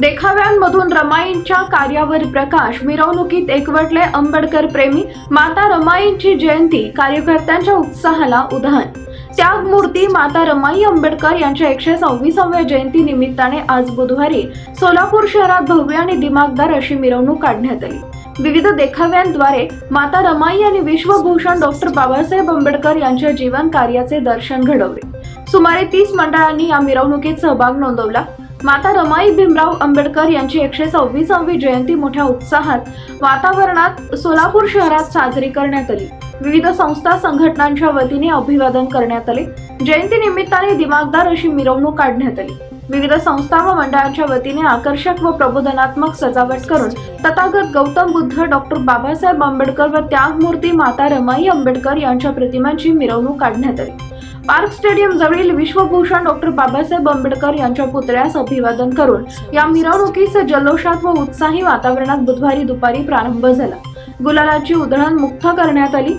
देखाव्यांमधून रमाईंच्या कार्यावर प्रकाश, मिरवणुकीत एकवटले आंबेडकर प्रेमी, माता रमाईंची जयंती, कार्यकर्त्यांच्या उत्साहाला उधाण. त्यागमूर्ती माता रमाई आंबेडकर यांच्या 126व्या जयंती निमित्ताने आज बुधवारी सोलापूर शहरात भव्य आणि दिमागदार अशी मिरवणूक काढण्यात आली. विविध देखाव्यांद्वारे माता रमाई आणि विश्वभूषण डॉक्टर बाबासाहेब आंबेडकर यांच्या जीवन कार्याचे दर्शन घडवले. सुमारे 30 मंडळांनी या मिरवणुकीत सहभाग नोंदवला. माता रमाई भीमराव आंबेडकर यांची 126वी जयंती मोठ्या उत्साहात वातावरणात सोलापूर शहरात साजरी करण्यात आली. विविध संस्था संघटनांच्या वतीने अभिवादन करण्यात आले. जयंती निमित्ताने दिमागदार अशी मिरवणूक काढण्यात आली. विविध संस्था व मंडळांच्या वतीने आकर्षक व प्रबोधनात्मक सजावट करून तथागत गौतम बुद्ध, डॉक्टर बाबासाहेब आंबेडकर व त्यागमूर्ती माता रमाई आंबेडकर यांच्या प्रतिमांची मिरवणूक काढण्यात आली. पार्क स्टेडियम जवळील विश्वभूषण डॉक्टर बाबासाहेब आंबेडकर यांच्या पुतळ्यास अभिवादन करून या मिरवणुकीस जल्लोषात व उत्साही वातावरणात बुधवारी दुपारी प्रारंभ झाला. गुलालाची उधळण मुक्त करण्यात आली.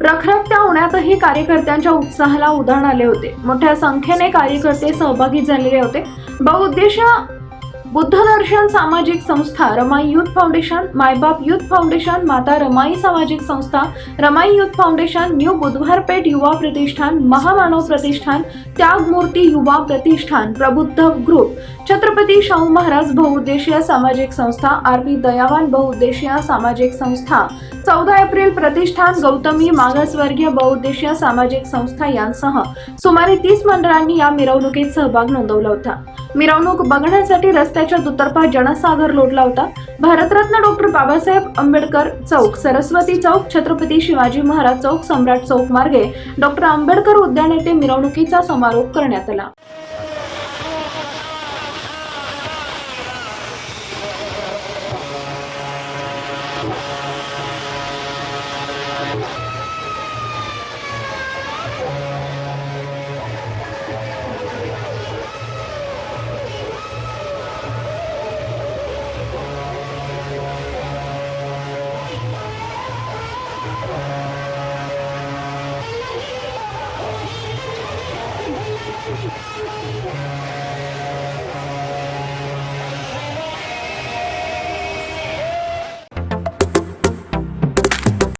रखरखत्या होण्यातही कार्यकर्त्यांच्या उत्साहाला उधाण आले होते. मोठ्या संख्येने कार्यकर्ते सहभागी झालेले होते. बहुउद्देशीय बुद्धदर्शन सामाजिक संस्था, रमाई युथ फाउंडेशन, मायबाप युथ फाउंडेशन, माता रमाई सामाजिक संस्था, Ramai youth foundation, new Budhwar Peth युवा प्रतिष्ठान, महामानव प्रतिष्ठान, त्यागमूर्ती युवा प्रतिष्ठान, प्रबुद्ध ग्रुप, छत्रपती शाहू महाराज बहुउद्देशीय सामाजिक संस्था, आर.पी. दयावान बहुउद्देशीय सामाजिक संस्था, 14 एप्रिल प्रतिष्ठान, गौतमी मागासवर्गीय बहुउद्देशीय सामाजिक संस्था यांसह सुमारे 30 मंडळांनी या मिरवणुकीत सहभाग नोंदवला होता. मिरवणूक बघण्यासाठी रस्त्याच्या दुतर्फा जनसागर लोटला होता. भारतरत्न डॉक्टर बाबासाहेब आंबेडकर चौक, सरस्वती चौक, छत्रपती शिवाजी महाराज चौक, सम्राट चौक मार्गे डॉक्टर आंबेडकर उद्यान येथे मिरवणुकीचा समारोप करण्यात आला.